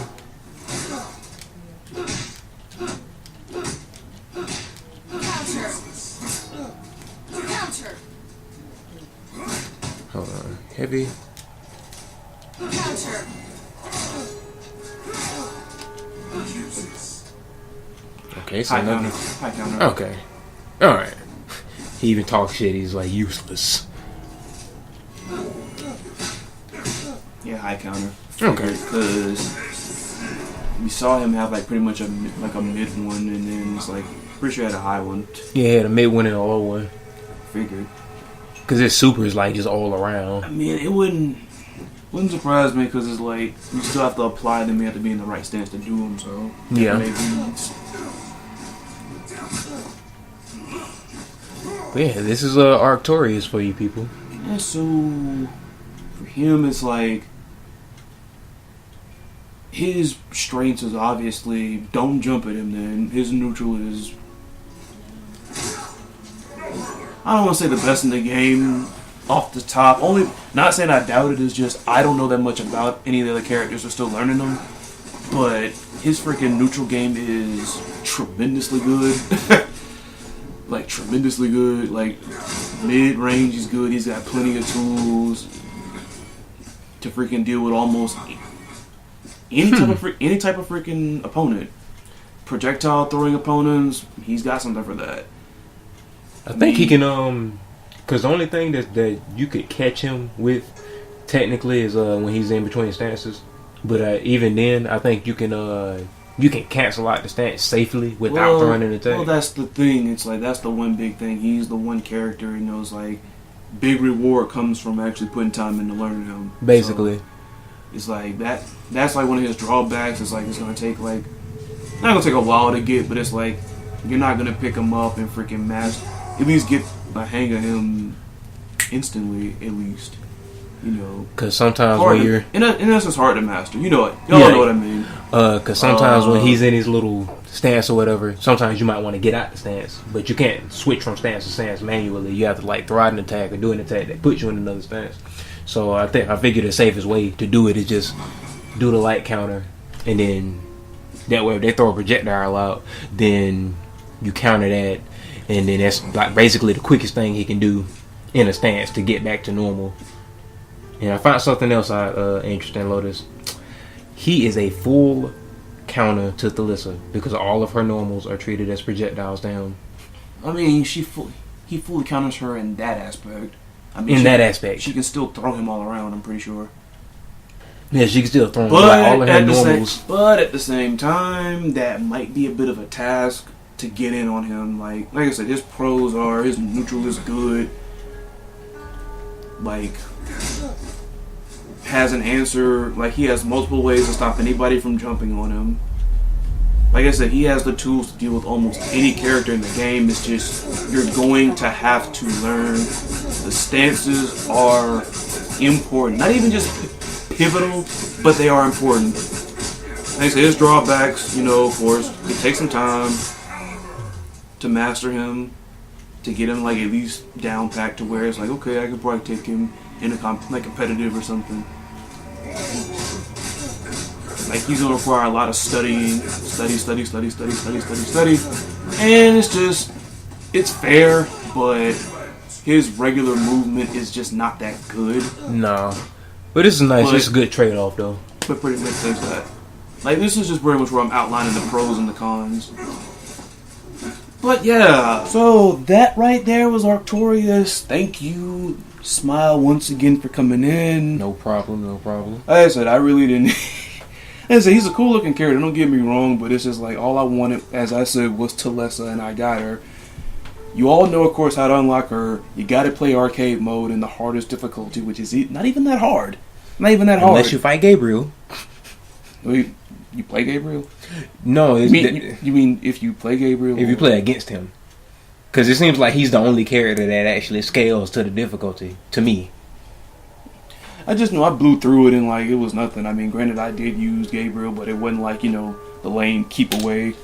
Hold on, heavy. Okay, so nothing. High counter. Okay, all right. He even talks shit. He's like useless. Yeah, high counter. Okay. Because we saw him have like pretty much a mid one, and then it's like pretty sure he had a high one. Yeah, he had a mid one and a low one. Figured. Because his super is like just all around. I mean, it wouldn't surprise me because it's like you still have to apply them. You have to be in the right stance to do them. So yeah. Maybe But yeah, this is Arctorious for you people. yeah. So for him, it's like his strengths is obviously don't jump at him. Then his neutral is, I don't want to say the best in the game off the top. Only not saying I doubt it. Is just I don't know that much about any of the other characters. We're still learning them. But his freaking neutral game is tremendously good. Like tremendously good. Like mid range is good. He's got plenty of tools to freaking deal with almost any type of freaking opponent. Projectile throwing opponents. He's got something for that. I think he can because the only thing that you could catch him with technically is when he's in between stances. But even then, I think you can cancel out the stance safely without throwing an attack. Well, that's the thing. It's like that's the one big thing. He's the one character he knows like big reward comes from actually putting time into learning him. Basically, so it's like that. That's like one of his drawbacks. It's like it's gonna take like not gonna take a while to get, but it's like you're not gonna pick him up and freaking master. At least get a hang of him instantly. At least. You know, because sometimes when you're in essence hard to master. You know it. Y'all know what I mean. Because sometimes when he's in his little stance or whatever, sometimes you might want to get out the stance, but you can't switch from stance to stance manually. You have to like throw out an attack or do an attack that puts you in another stance. So I figured the safest way to do it is just do the light counter, and then that way if they throw a projectile out, then you counter that, and then that's like basically the quickest thing he can do in a stance to get back to normal. And I found something else interesting, Lotus. He is a full counter to Thalissa because all of her normals are treated as projectiles down. I mean, he fully counters her in that aspect. I mean, she can still throw him all around. I'm pretty sure. Yeah, she can still throw him all of her normals. But at the same time, that might be a bit of a task to get in on him. Like I said, his pros are his neutral is good. Like has an answer. Like he has multiple ways to stop anybody from jumping on him. Like I said, he has the tools to deal with almost any character in the game. It's just you're going to have to learn. The stances are important. Not even just pivotal, but they are important. Like I said, his drawbacks, of course, it takes some time to master him, to get him like at least down packed to where it's like, okay, I could probably take him in a competitive or something. Like he's gonna require a lot of studying, study, and it's fair, but his regular movement is just not that good. No, but this is nice. It's a good trade-off though. But pretty much like that. Like this is just pretty much where I'm outlining the pros and the cons. But yeah, so that right there was Arctorious. Thank you, Smile, once again for coming in. No problem. Like I said, I really didn't. I said he's a cool looking character. Don't get me wrong, but it's just like all I wanted, as I said, was Talessa, and I got her. You all know, of course, how to unlock her. You got to play arcade mode in the hardest difficulty, which is not even that hard. Not even that hard. Unless you fight Gabriel. Wait, you play Gabriel? No, You mean if you play Gabriel? if you play against him. Because it seems like he's the only character that actually scales to the difficulty, to me. I just know I blew through it and like it was nothing. I mean, granted, I did use Gabriel, but it wasn't like, the lane keep away.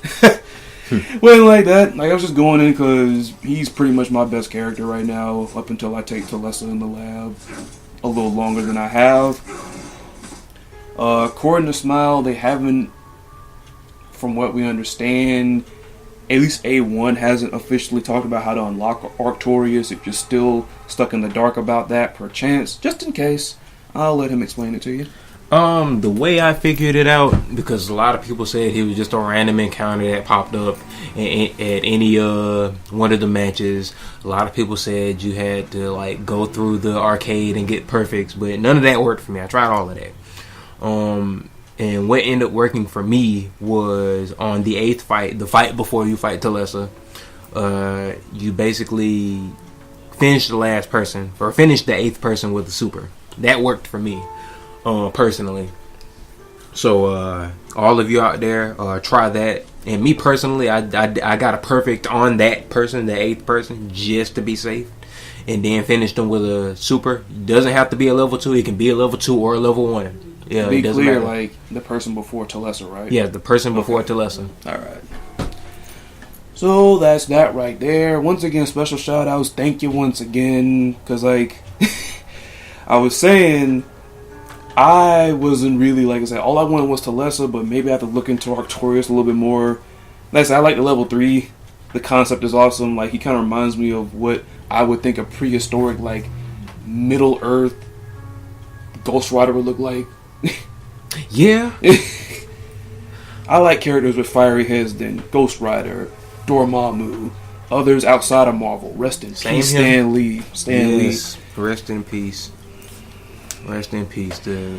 Wasn't like that. Like I was just going in because he's pretty much my best character right now. Up until I take Talessa in the lab a little longer than I have. According to Smile, they haven't, from what we understand, at least A1 hasn't officially talked about how to unlock Arctorious. If you're still stuck in the dark about that, perchance, just in case, I'll let him explain it to you. The way I figured it out, because a lot of people said he was just a random encounter that popped up at any one of the matches. A lot of people said you had to like go through the arcade and get perfects, but none of that worked for me. I tried all of that. And what ended up working for me was on the 8th fight, the fight before you fight Talessa. You basically finish the last person, or finish the 8th person with the super. That worked for me, personally. So all of you out there, try that. And me personally, I got a perfect on that person, the 8th person, just to be safe. And then finished them with a super. It doesn't have to be a level 2. It can be a level 2 or a level 1. Yeah, to be it doesn't clear, matter. like the person before Talessa, right? Yeah, the person before Talessa. Alright. So that's that right there. Once again, special shout outs. Thank you once again. Because, like, I was saying, I wasn't really, like I said, all I wanted was Talessa, but maybe I have to look into Arctorious a little bit more. Like I said, I like the level 3. The concept is awesome. Like, he kind of reminds me of what I would think a prehistoric, like, Middle Earth Ghost Rider would look like. Yeah. I like characters with fiery heads than Ghost Rider, Dormammu, others outside of Marvel. Rest in peace, Stan Lee. Yes. Rest in peace. Rest in peace. The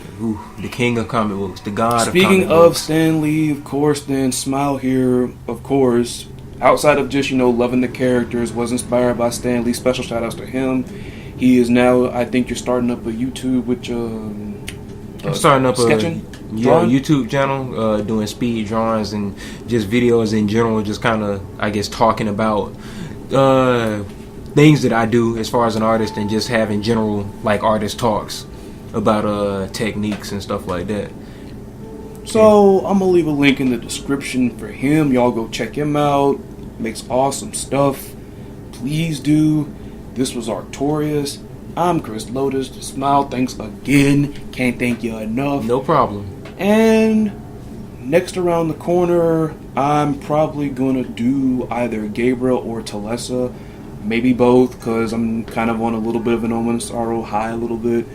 king of comic books, the god of comic books. Speaking of Stan Lee, of course, then Smile here, of course, outside of just, loving the characters, was inspired by Stan Lee. Special shout outs to him. He is now, I think you're starting up a YouTube with I'm starting up sketching, a YouTube channel, doing speed drawings and just videos in general, just kind of, I guess, talking about things that I do as far as an artist and just having general, like, artist talks about techniques and stuff like that. So, I'm going to leave a link in the description for him. Y'all go check him out. Makes awesome stuff. Please do. This was Arctorious. I'm Chris Lotus. Smile, thanks again. Can't thank you enough. No problem. And next around the corner, I'm probably going to do either Gabriel or Talessa. Maybe both, because I'm kind of on a little bit of an Omen Sorrow high a little bit.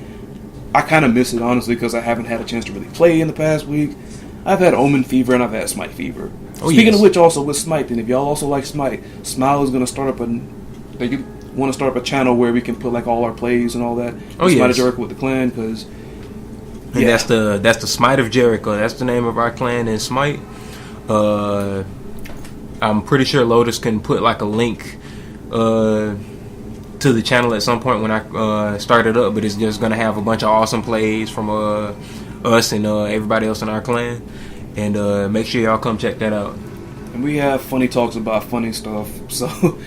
I kind of miss it, honestly, because I haven't had a chance to really play in the past week. I've had Omen Fever and I've had Smite Fever. Speaking of which, also with Smite, and if y'all also like Smite, Smile is going to start up they want to start up a channel where we can put like all our plays and all that. Smite of Jericho with the clan, because that's the Smite of Jericho. That's the name of our clan in Smite. I'm pretty sure Lotus can put like a link to the channel at some point when I start it up, but it's just gonna have a bunch of awesome plays from us and everybody else in our clan, and make sure y'all come check that out. And we have funny talks about funny stuff. So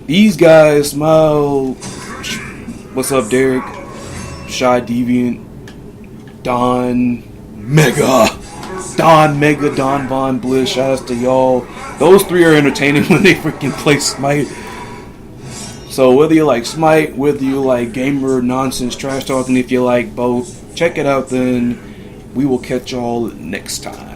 these guys, Smile, what's up, Derek, Shy Deviant, Don Mega, Don Von Bliss, shout outs to y'all. Those three are entertaining when they freaking play Smite. So whether you like Smite, whether you like gamer nonsense trash talking, if you like both, check it out then. We will catch y'all next time.